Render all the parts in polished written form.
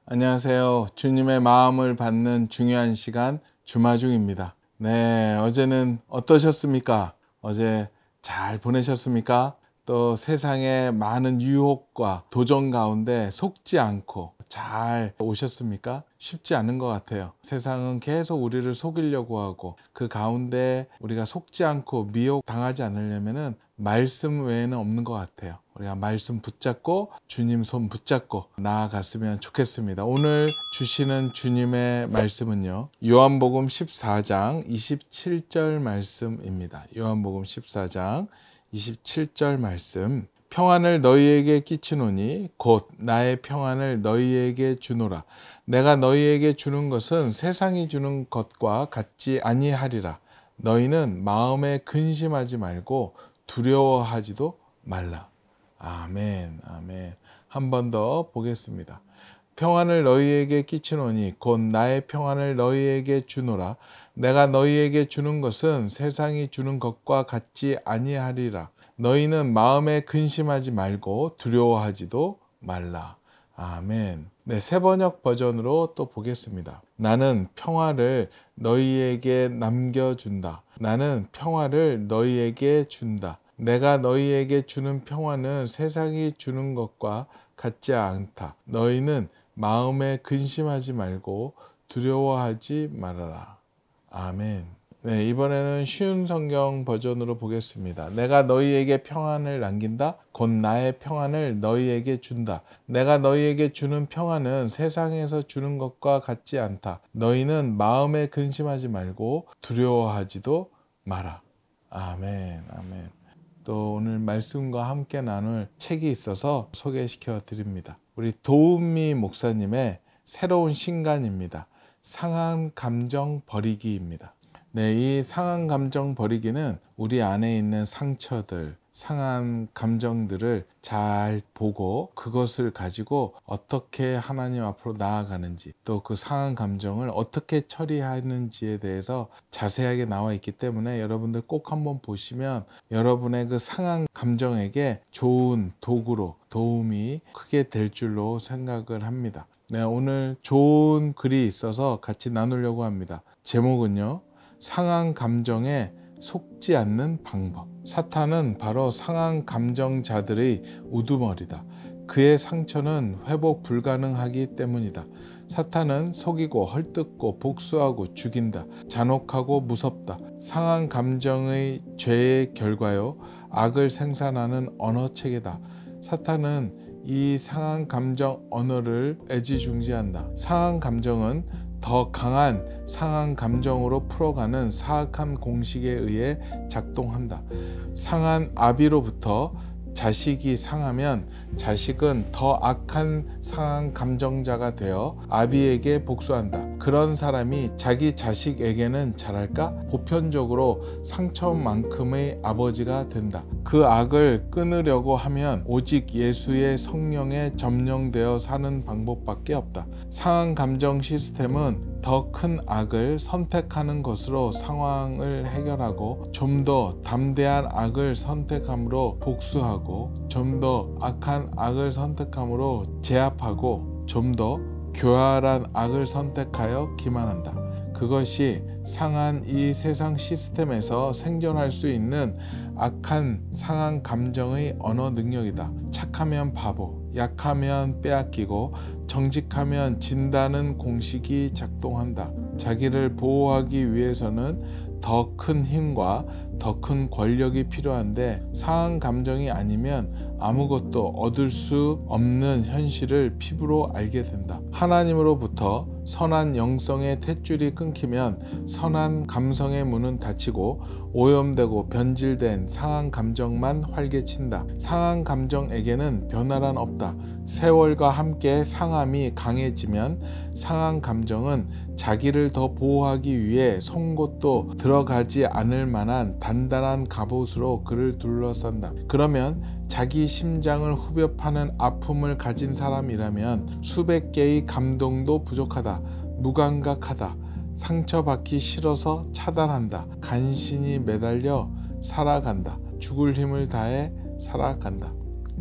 안녕하세요. 주님의 마음을 받는 중요한 시간 주마중입니다. 네, 어제는 어떠셨습니까? 어제 잘 보내셨습니까? 또 세상의 많은 유혹과 도전 가운데 속지 않고 잘 오셨습니까? 쉽지 않은 것 같아요. 세상은 계속 우리를 속이려고 하고 그 가운데 우리가 속지 않고 미혹 당하지 않으려면은 말씀 외에는 없는 것 같아요. 우리가 말씀 붙잡고 주님 손 붙잡고 나아갔으면 좋겠습니다. 오늘 주시는 주님의 말씀은요, 요한복음 14장 27절 말씀입니다. 요한복음 14장 27절 말씀. 평안을 너희에게 끼치노니 곧 나의 평안을 너희에게 주노라. 내가 너희에게 주는 것은 세상이 주는 것과 같지 아니하리라. 너희는 마음에 근심하지 말고 두려워하지도 말라. 아멘, 아멘. 한 번 더 보겠습니다. 평안을 너희에게 끼치노니 곧 나의 평안을 너희에게 주노라. 내가 너희에게 주는 것은 세상이 주는 것과 같지 아니하리라. 너희는 마음에 근심하지 말고 두려워하지도 말라. 아멘. 네, 새번역 버전으로 또 보겠습니다. 나는 평화를 너희에게 남겨준다. 나는 평화를 너희에게 준다. 내가 너희에게 주는 평화는 세상이 주는 것과 같지 않다. 너희는 마음에 근심하지 말고 두려워하지 말아라. 아멘. 네, 이번에는 쉬운 성경 버전으로 보겠습니다. 내가 너희에게 평안을 남긴다. 곧 나의 평안을 너희에게 준다. 내가 너희에게 주는 평안은 세상에서 주는 것과 같지 않다. 너희는 마음에 근심하지 말고 두려워하지도 마라. 아멘, 아멘. 또 오늘 말씀과 함께 나눌 책이 있어서 소개시켜 드립니다. 우리 도은미 목사님의 새로운 신간입니다. 상한 감정 버리기입니다. 네, 이 상한 감정 버리기는 우리 안에 있는 상처들, 상한 감정들을 잘 보고 그것을 가지고 어떻게 하나님 앞으로 나아가는지, 또 그 상한 감정을 어떻게 처리하는지에 대해서 자세하게 나와 있기 때문에 여러분들 꼭 한번 보시면 여러분의 그 상한 감정에게 좋은 도구로 도움이 크게 될 줄로 생각을 합니다. 네, 오늘 좋은 글이 있어서 같이 나누려고 합니다. 제목은요, 상한 감정에 속지 않는 방법. 사탄은 바로 상한 감정자들의 우두머리다. 그의 상처는 회복 불가능하기 때문이다. 사탄은 속이고 헐뜯고 복수하고 죽인다. 잔혹하고 무섭다. 상한 감정의 죄의 결과요, 악을 생산하는 언어체계다. 사탄은 이 상한 감정 언어를 애지중지한다. 상한 감정은 더 강한 상한 감정으로 풀어가는 사악한 공식에 의해 작동한다. 상한 아비로부터 자식이 상하면 자식은 더 악한 상한 감정자가 되어 아비에게 복수한다. 그런 사람이 자기 자식에게는 잘할까? 보편적으로 상처만큼의 아버지가 된다. 그 악을 끊으려고 하면 오직 예수의 성령에 점령되어 사는 방법밖에 없다. 상한 감정 시스템은 더 큰 악을 선택하는 것으로 상황을 해결하고 좀 더 담대한 악을 선택함으로 복수하고 좀 더 악한 악을 선택함으로 제압하고 좀 더 교활한 악을 선택하여 기만한다. 그것이 상한 이 세상 시스템에서 생존할 수 있는 악한 상한 감정의 언어 능력이다. 착하면 바보, 약하면 빼앗기고 정직하면 진다는 공식이 작동한다. 자기를 보호하기 위해서는 더 큰 힘과 더 큰 권력이 필요한데 상한 감정이 아니면 아무것도 얻을 수 없는 현실을 피부로 알게 된다. 하나님으로부터 선한 영성의 탯줄이 끊기면 선한 감성의 문은 닫히고 오염되고 변질된 상한 감정만 활개친다. 상한 감정에게는 변화란 없다. 세월과 함께 상함이 강해지면 상한 감정은 자기를 더 보호하기 위해 송곳도 들어가지 않을 만한 단단한 갑옷으로 그를 둘러싼다. 그러면 자기 심장을 후벼 파는 아픔을 가진 사람이라면 수백 개의 감동도 부족하다. 무감각하다. 상처받기 싫어서 차단한다. 간신히 매달려 살아간다. 죽을 힘을 다해 살아간다.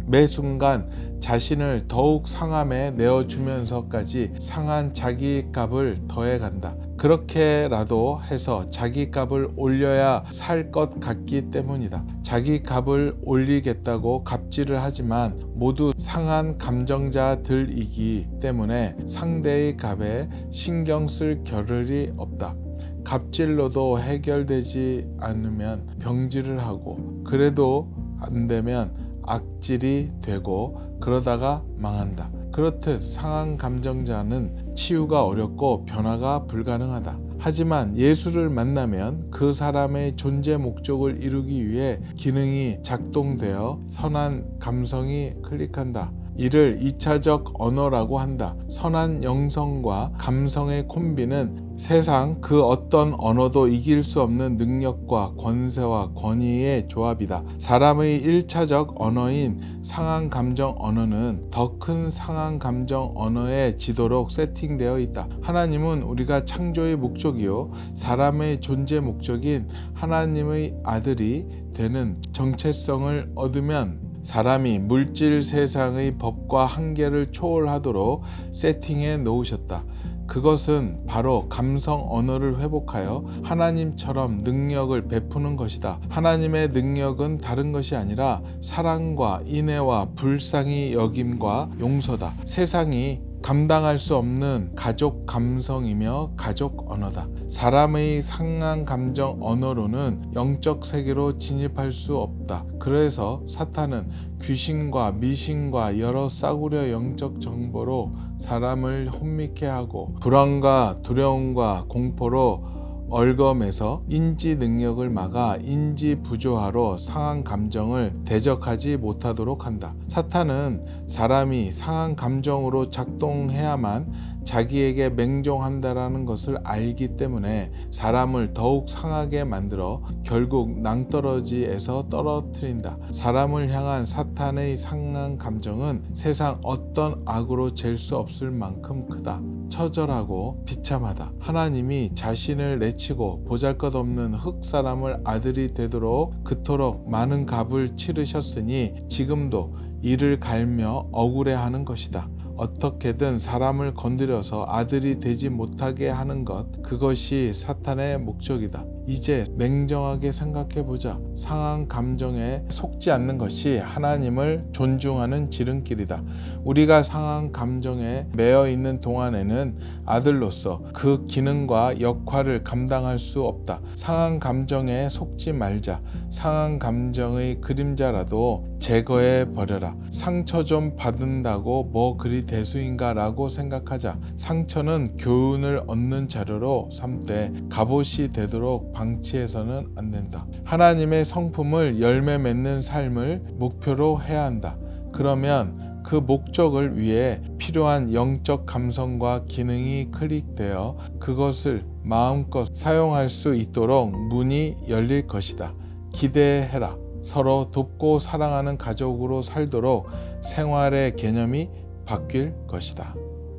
매 순간 자신을 더욱 상함에 내어주면서까지 상한 자기 값을 더해간다. 그렇게라도 해서 자기 값을 올려야 살 것 같기 때문이다. 자기 값을 올리겠다고 갑질을 하지만 모두 상한 감정자들이기 때문에 상대의 값에 신경 쓸 겨를이 없다. 갑질로도 해결되지 않으면 병질을 하고, 그래도 안 되면 악질이 되고, 그러다가 망한다. 그렇듯 상한 감정자는 치유가 어렵고 변화가 불가능하다. 하지만 예수를 만나면 그 사람의 존재 목적을 이루기 위해 기능이 작동되어 선한 감성이 클릭한다. 이를 2차적 언어라고 한다. 선한 영성과 감성의 콤비는 세상 그 어떤 언어도 이길 수 없는 능력과 권세와 권위의 조합이다. 사람의 1차적 언어인 상한 감정 언어는 더 큰 상한 감정 언어에 지도록 세팅되어 있다. 하나님은 우리가 창조의 목적이요 사람의 존재 목적인 하나님의 아들이 되는 정체성을 얻으면 사람이 물질 세상의 법과 한계를 초월하도록 세팅해 놓으셨다. 그것은 바로 감성 언어를 회복하여 하나님처럼 능력을 베푸는 것이다. 하나님의 능력은 다른 것이 아니라 사랑과 인애와 불쌍히 여김과 용서다. 세상이 감당할 수 없는 가족 감성이며 가족 언어다. 사람의 상한 감정 언어로는 영적 세계로 진입할 수 없다. 그래서 사탄은 귀신과 미신과 여러 싸구려 영적 정보로 사람을 혼미케 하고 불안과 두려움과 공포로 얼검에서 인지 능력을 막아 인지 부조화로 상한 감정을 대적하지 못하도록 한다. 사탄은 사람이 상한 감정으로 작동해야만 자기에게 맹종한다라는 것을 알기 때문에 사람을 더욱 상하게 만들어 결국 낭떠러지에서 떨어뜨린다. 사람을 향한 사탄의 상한 감정은 세상 어떤 악으로 잴 수 없을 만큼 크다. 처절하고 비참하다. 하나님이 자신을 내치고 보잘것없는 흙 사람을 아들이 되도록 그토록 많은 값을 치르셨으니 지금도 이를 갈며 억울해하는 것이다. 어떻게든 사람을 건드려서 아들이 되지 못하게 하는 것, 그것이 사탄의 목적이다. 이제 냉정하게 생각해보자. 상한 감정에 속지 않는 것이 하나님을 존중하는 지름길이다. 우리가 상한 감정에 매여 있는 동안에는 아들로서 그 기능과 역할을 감당할 수 없다. 상한 감정에 속지 말자. 상한 감정의 그림자라도 제거해 버려라. 상처 좀 받는다고 뭐 그리 대수인가 라고 생각하자. 상처는 교훈을 얻는 자료로 삼되 갑옷이 되도록 방치해서는 안 된다. 하나님의 성품을 열매 맺는 삶을 목표로 해야 한다. 그러면 그 목적을 위해 필요한 영적 감성과 기능이 클릭되어 그것을 마음껏 사용할 수 있도록 문이 열릴 것이다. 기대해라. 서로 돕고 사랑하는 가족으로 살도록 생활의 개념이 바뀔 것이다.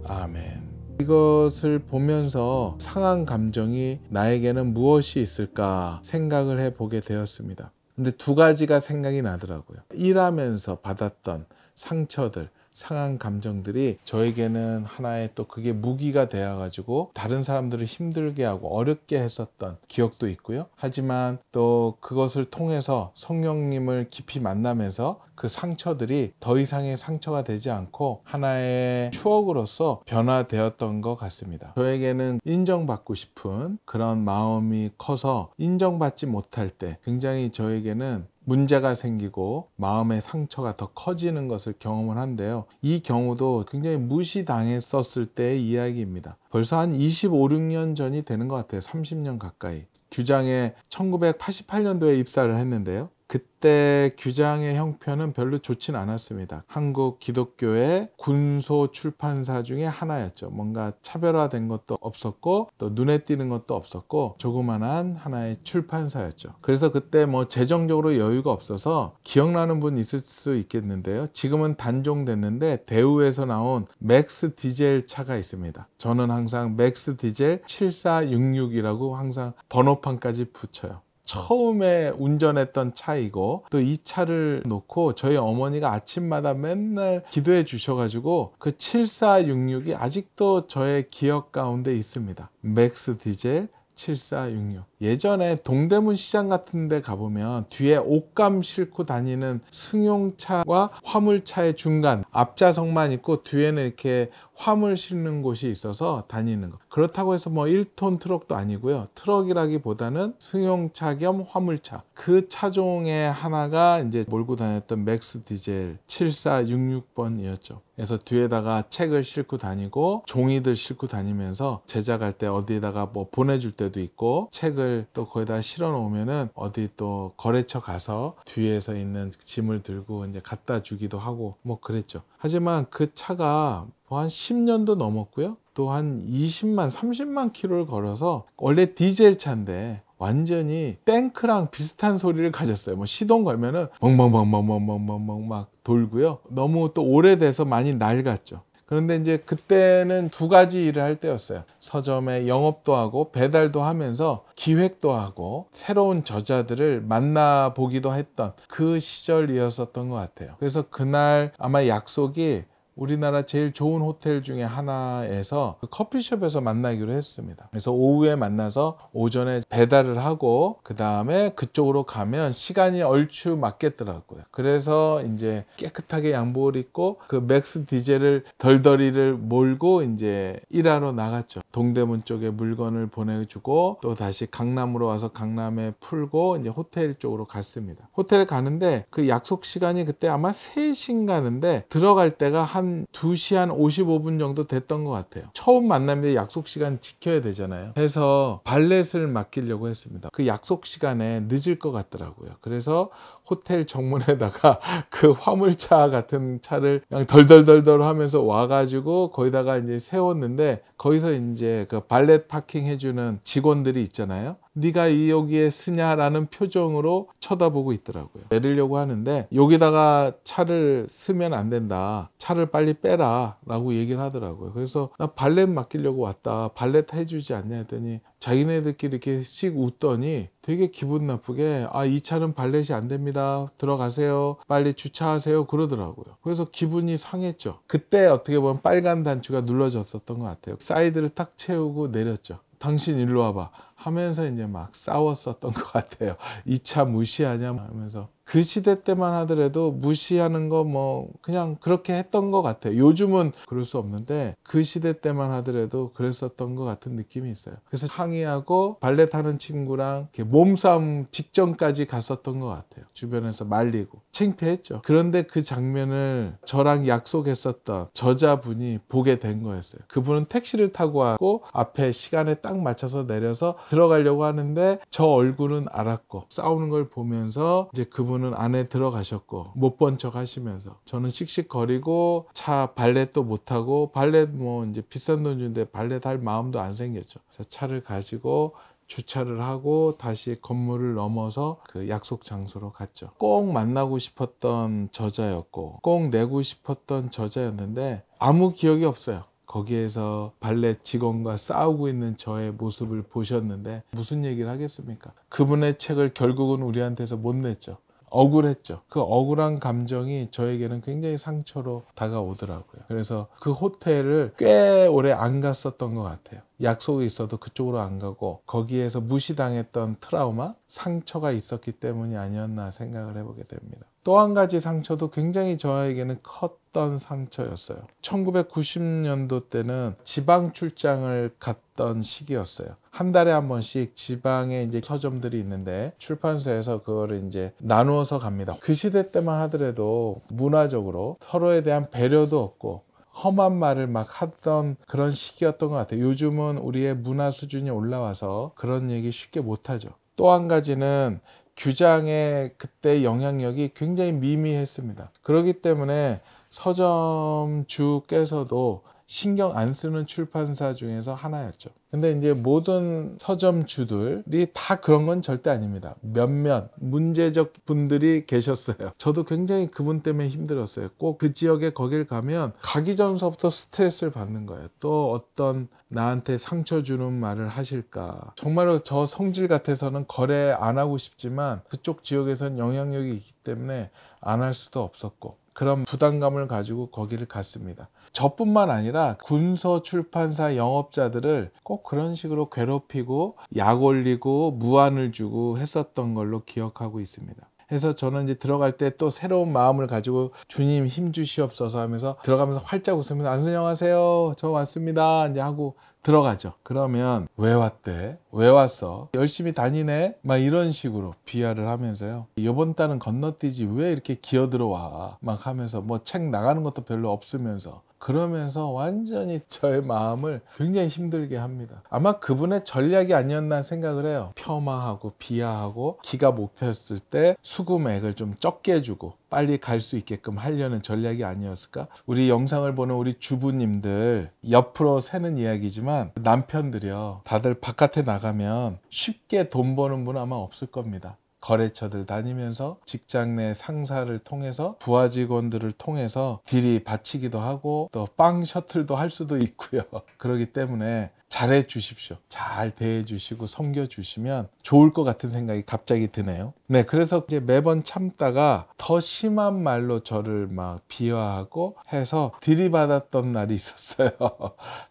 아멘. 이것을 보면서 상한 감정이 나에게는 무엇이 있을까 생각을 해보게 되었습니다. 근데 두 가지가 생각이 나더라고요. 일하면서 받았던 상처들, 상한 감정들이 저에게는 하나의 또 그게 무기가 되어가지고 다른 사람들을 힘들게 하고 어렵게 했었던 기억도 있고요. 하지만 또 그것을 통해서 성령님을 깊이 만나면서 그 상처들이 더 이상의 상처가 되지 않고 하나의 추억으로서 변화되었던 것 같습니다. 저에게는 인정받고 싶은 그런 마음이 커서 인정받지 못할 때 굉장히 저에게는 문제가 생기고 마음의 상처가 더 커지는 것을 경험을 한데요. 이 경우도 굉장히 무시당했었을 때의 이야기입니다. 벌써 한 25, 6년 전이 되는 것 같아요. 30년 가까이. 규장에 1988년도에 입사를 했는데요. 그때 규장의 형편은 별로 좋진 않았습니다. 한국 기독교의 군소 출판사 중에 하나였죠. 뭔가 차별화된 것도 없었고 또 눈에 띄는 것도 없었고 조그만한 하나의 출판사였죠. 그래서 그때 뭐 재정적으로 여유가 없어서 기억나는 분 있을 수 있겠는데요. 지금은 단종됐는데 대우에서 나온 맥스 디젤 차가 있습니다. 저는 항상 맥스 디젤 7466이라고 항상 번호판까지 붙여요. 처음에 운전했던 차이고, 또 이 차를 놓고 저희 어머니가 아침마다 맨날 기도해 주셔가지고 그 7466이 아직도 저의 기억 가운데 있습니다. 맥스 디젤 7466. 예전에 동대문 시장 같은 데 가보면 뒤에 옷감 싣고 다니는 승용차와 화물차의 중간 앞좌석만 있고 뒤에는 이렇게 화물 싣는 곳이 있어서 다니는 거. 그렇다고 해서 뭐 1톤 트럭도 아니고요. 트럭이라기보다는 승용차 겸 화물차. 그 차종의 하나가 이제 몰고 다녔던 맥스 디젤 7466번이었죠. 그래서 뒤에다가 책을 싣고 다니고 종이들 싣고 다니면서 제작할 때 어디에다가 뭐 보내줄 때도 있고, 책을 또 거기다 실어 놓으면은 어디 또 거래처 가서 뒤에서 있는 짐을 들고 이제 갖다 주기도 하고 뭐 그랬죠. 하지만 그 차가 뭐 한 10년도 넘었고요. 또 한 20만, 30만 킬로를 걸어서, 원래 디젤 차인데 완전히 탱크랑 비슷한 소리를 가졌어요. 뭐 시동 걸면은 멍멍멍멍멍멍멍 막 돌고요. 너무 또 오래돼서 많이 낡았죠. 그런데 이제 그때는 두 가지 일을 할 때였어요. 서점에 영업도 하고 배달도 하면서 기획도 하고 새로운 저자들을 만나보기도 했던 그 시절이었었던 것 같아요. 그래서 그날 아마 약속이 우리나라 제일 좋은 호텔 중에 하나에서 그 커피숍에서 만나기로 했습니다. 그래서 오후에 만나서 오전에 배달을 하고 그 다음에 그쪽으로 가면 시간이 얼추 맞겠더라고요. 그래서 이제 깨끗하게 양복을 입고 그 맥스 디젤을 덜덜이를 몰고 이제 일하러 나갔죠. 동대문 쪽에 물건을 보내주고 또 다시 강남으로 와서 강남에 풀고 이제 호텔 쪽으로 갔습니다. 호텔에 가는데 그 약속 시간이 그때 아마 3시인 가는데 들어갈 때가 한 2시 한 55분 정도 됐던 것 같아요. 처음 만남인데 약속 시간 지켜야 되잖아요. 해서 발렛을 맡기려고 했습니다. 그 약속 시간에 늦을 것 같더라고요. 그래서 호텔 정문에다가 그 화물차 같은 차를 그냥 덜덜덜덜 하면서 와가지고 거기다가 이제 세웠는데, 거기서 이제 그 발렛 파킹 해주는 직원들이 있잖아요. 네가 여기에 쓰냐라는 표정으로 쳐다보고 있더라고요. 내리려고 하는데 여기다가 차를 쓰면 안 된다. 차를 빨리 빼라 라고 얘기를 하더라고요. 그래서 나 발렛 맡기려고 왔다. 발렛 해주지 않냐 했더니 자기네들끼리 이렇게 씩 웃더니 되게 기분 나쁘게 이 차는 발렛이 안 됩니다. 들어가세요. 빨리 주차하세요. 그러더라고요. 그래서 기분이 상했죠. 그때 어떻게 보면 빨간 단추가 눌러졌었던 것 같아요. 사이드를 탁 채우고 내렸죠. 당신 일로 와봐 하면서 이제 막 싸웠었던 것 같아요. 이 차 무시하냐 하면서. 그 시대 때만 하더라도 무시하는 거 뭐 그냥 그렇게 했던 것 같아요. 요즘은 그럴 수 없는데 그 시대 때만 하더라도 그랬었던 것 같은 느낌이 있어요. 그래서 항의하고 발렛 하는 친구랑 이렇게 몸싸움 직전까지 갔었던 것 같아요. 주변에서 말리고 창피했죠. 그런데 그 장면을 저랑 약속했었던 저자분이 보게 된 거였어요. 그분은 택시를 타고 왔고 앞에 시간에 딱 맞춰서 내려서 들어가려고 하는데 저 얼굴은 알았고, 싸우는 걸 보면서 이제 그분은 안에 들어가셨고 못 본 척 하시면서, 저는 씩씩거리고 차 발렛도 못하고, 발렛 뭐 이제 비싼 돈 주는데 발렛 할 마음도 안 생겼죠. 그래서 차를 가지고 주차를 하고 다시 건물을 넘어서 그 약속 장소로 갔죠. 꼭 만나고 싶었던 저자였고 꼭 내고 싶었던 저자였는데 아무 기억이 없어요. 거기에서 발렛 직원과 싸우고 있는 저의 모습을 보셨는데 무슨 얘기를 하겠습니까? 그분의 책을 결국은 우리한테서 못 냈죠. 억울했죠. 그 억울한 감정이 저에게는 굉장히 상처로 다가오더라고요. 그래서 그 호텔을 꽤 오래 안 갔었던 것 같아요. 약속이 있어도 그쪽으로 안 가고 거기에서 무시당했던 트라우마, 상처가 있었기 때문이 아니었나 생각을 해보게 됩니다. 또 한 가지 상처도 굉장히 저에게는 컸던 상처였어요. 1990년도 때는 지방 출장을 갔던 시기였어요. 한 달에 한 번씩 지방에 이제 서점들이 있는데 출판사에서 그거를 이제 나누어서 갑니다. 그 시대 때만 하더라도 문화적으로 서로에 대한 배려도 없고 험한 말을 막 하던 그런 시기였던 것 같아요. 요즘은 우리의 문화 수준이 올라와서 그런 얘기 쉽게 못하죠. 또 한 가지는 규장의 그때 영향력이 굉장히 미미했습니다. 그렇기 때문에 서점주께서도 신경 안 쓰는 출판사 중에서 하나였죠. 근데 이제 모든 서점주들이 다 그런 건 절대 아닙니다. 몇몇 문제적 분들이 계셨어요. 저도 굉장히 그분 때문에 힘들었어요. 꼭 그 지역에 거길 가면 가기 전서부터 스트레스를 받는 거예요. 또 어떤 나한테 상처 주는 말을 하실까. 정말로 저 성질 같아서는 거래 안 하고 싶지만 그쪽 지역에선 영향력이 있기 때문에 안 할 수도 없었고, 그런 부담감을 가지고 거기를 갔습니다. 저뿐만 아니라 군서 출판사 영업자들을 꼭 그런 식으로 괴롭히고 약 올리고 무안을 주고 했었던 걸로 기억하고 있습니다. 그래서 저는 이제 들어갈 때 또 새로운 마음을 가지고 주님 힘 주시옵소서 하면서 들어가면서 활짝 웃으면서 안녕하세요, 저 왔습니다 이제 하고 들어가죠. 그러면 왜 왔대? 왜 왔어? 열심히 다니네? 막 이런 식으로 비하를 하면서요. 이번 달은 건너뛰지 왜 이렇게 기어들어와? 막 하면서 뭐 책 나가는 것도 별로 없으면서, 그러면서 완전히 저의 마음을 굉장히 힘들게 합니다. 아마 그분의 전략이 아니었나 생각을 해요. 폄하하고 비하하고 기가 못 폈을 때 수금액을 좀 적게 주고 빨리 갈 수 있게끔 하려는 전략이 아니었을까? 우리 영상을 보는 우리 주부님들, 옆으로 새는 이야기지만 남편들이요, 다들 바깥에 나가면 쉽게 돈 버는 분은 아마 없을 겁니다. 거래처들 다니면서 직장 내 상사를 통해서 부하 직원들을 통해서 딜이 받치기도 하고 또 빵 셔틀도 할 수도 있고요. 그렇기 때문에 잘해 주십시오. 잘 대해 주시고 섬겨 주시면 좋을 것 같은 생각이 갑자기 드네요. 네, 그래서 이제 매번 참다가 더 심한 말로 저를 막 비하하고 해서 들이받았던 날이 있었어요.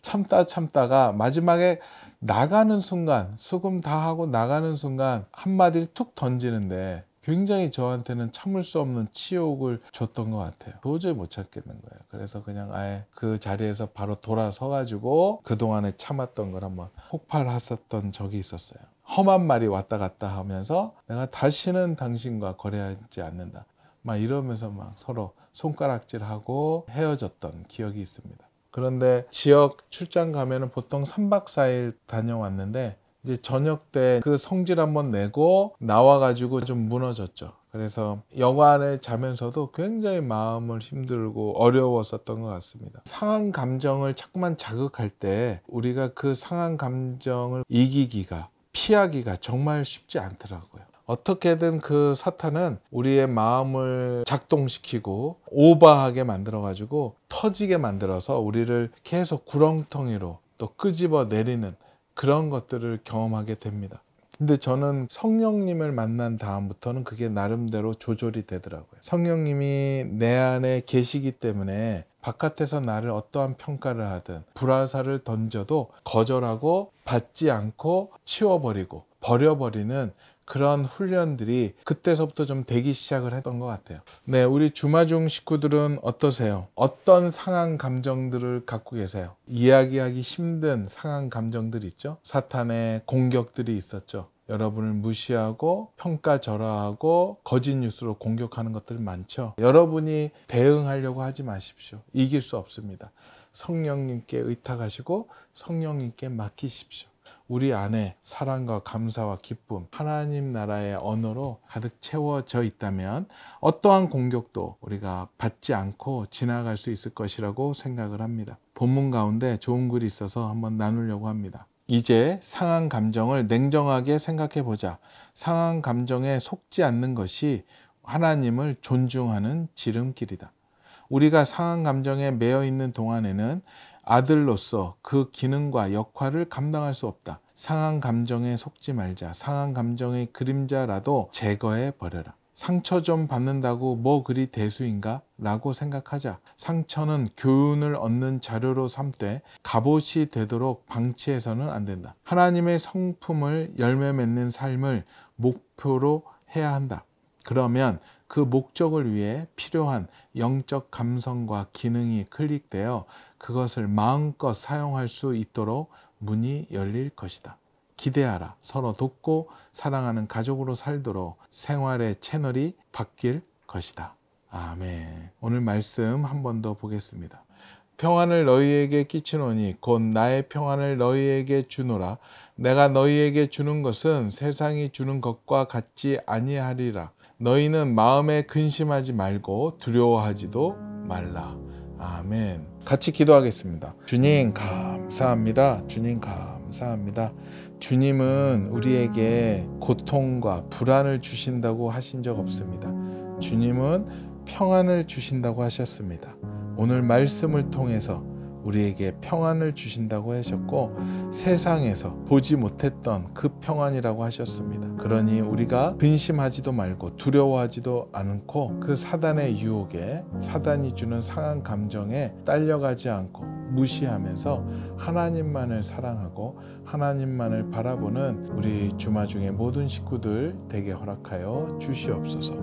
참다가 마지막에 나가는 순간, 수금 다 하고 나가는 순간 한마디를 툭 던지는데 굉장히 저한테는 참을 수 없는 치욕을 줬던 것 같아요. 도저히 못 참겠는 거예요. 그래서 그냥 아예 그 자리에서 바로 돌아서 가지고 그동안에 참았던 걸 한번 폭발했었던 적이 있었어요. 험한 말이 왔다 갔다 하면서 내가 다시는 당신과 거래하지 않는다, 막 이러면서 막 서로 손가락질하고 헤어졌던 기억이 있습니다. 그런데 지역 출장 가면은 보통 3박 4일 다녀왔는데 이제 저녁 때 그 성질 한번 내고 나와가지고 좀 무너졌죠. 그래서 여관에 자면서도 굉장히 마음을 힘들고 어려웠었던 것 같습니다. 상한 감정을 자꾸만 자극할 때 우리가 그 상한 감정을 이기기가, 피하기가 정말 쉽지 않더라고요. 어떻게든 그 사탄은 우리의 마음을 작동시키고 오버하게 만들어가지고 터지게 만들어서 우리를 계속 구렁텅이로 또 끄집어 내리는 그런 것들을 경험하게 됩니다. 근데 저는 성령님을 만난 다음부터는 그게 나름대로 조절이 되더라고요. 성령님이 내 안에 계시기 때문에 바깥에서 나를 어떠한 평가를 하든 불화살을 던져도 거절하고 받지 않고 치워버리고 버려버리는 그런 훈련들이 그때서부터 좀 되기 시작을 했던 것 같아요. 네, 우리 주마중 식구들은 어떠세요? 어떤 상한 감정들을 갖고 계세요? 이야기하기 힘든 상한 감정들 있죠? 사탄의 공격들이 있었죠. 여러분을 무시하고 평가절하하고 거짓 뉴스로 공격하는 것들 많죠. 여러분이 대응하려고 하지 마십시오. 이길 수 없습니다. 성령님께 의탁하시고 성령님께 맡기십시오. 우리 안에 사랑과 감사와 기쁨, 하나님 나라의 언어로 가득 채워져 있다면 어떠한 공격도 우리가 받지 않고 지나갈 수 있을 것이라고 생각을 합니다. 본문 가운데 좋은 글이 있어서 한번 나누려고 합니다. 이제 상한 감정을 냉정하게 생각해 보자. 상한 감정에 속지 않는 것이 하나님을 존중하는 지름길이다. 우리가 상한 감정에 매여 있는 동안에는 아들로서 그 기능과 역할을 감당할 수 없다. 상한 감정에 속지 말자. 상한 감정의 그림자라도 제거해 버려라. 상처 좀 받는다고 뭐 그리 대수인가? 라고 생각하자. 상처는 교훈을 얻는 자료로 삼되 갑옷이 되도록 방치해서는 안 된다. 하나님의 성품을 열매 맺는 삶을 목표로 해야 한다. 그러면 그 목적을 위해 필요한 영적 감성과 기능이 클릭되어 그것을 마음껏 사용할 수 있도록 문이 열릴 것이다. 기대하라. 서로 돕고 사랑하는 가족으로 살도록 생활의 채널이 바뀔 것이다. 아멘. 오늘 말씀 한 번 더 보겠습니다. 평안을 너희에게 끼치노니 곧 나의 평안을 너희에게 주노라. 내가 너희에게 주는 것은 세상이 주는 것과 같지 아니하리라. 너희는 마음에 근심하지 말고 두려워하지도 말라. 아멘. 같이 기도하겠습니다. 주님 감사합니다. 주님 감사합니다. 주님은 우리에게 고통과 불안을 주신다고 하신 적 없습니다. 주님은 평안을 주신다고 하셨습니다. 오늘 말씀을 통해서 우리에게 평안을 주신다고 하셨고 세상에서 보지 못했던 그 평안이라고 하셨습니다. 그러니 우리가 근심하지도 말고 두려워하지도 않고 그 사단의 유혹에 사단이 주는 상한 감정에 딸려가지 않고 무시하면서 하나님만을 사랑하고 하나님만을 바라보는 우리 주마중의 모든 식구들 되게 허락하여 주시옵소서.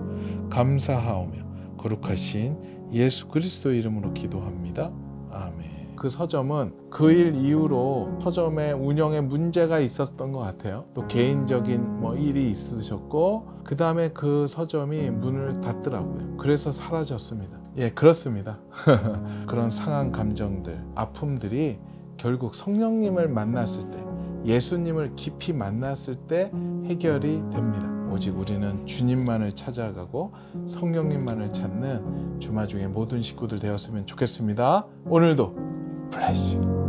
감사하오며 거룩하신 예수 그리스도 이름으로 기도합니다. 아멘. 그 서점은 그 일 이후로 서점의 운영에 문제가 있었던 것 같아요. 또 개인적인 일이 있으셨고 그 다음에 그 서점이 문을 닫더라고요. 그래서 사라졌습니다. 예, 그렇습니다. 그런 상한 감정들, 아픔들이 결국 성령님을 만났을 때, 예수님을 깊이 만났을 때 해결이 됩니다. 오직 우리는 주님만을 찾아가고 성령님만을 찾는 주마중의 모든 식구들 되었으면 좋겠습니다. 오늘도 블레싱.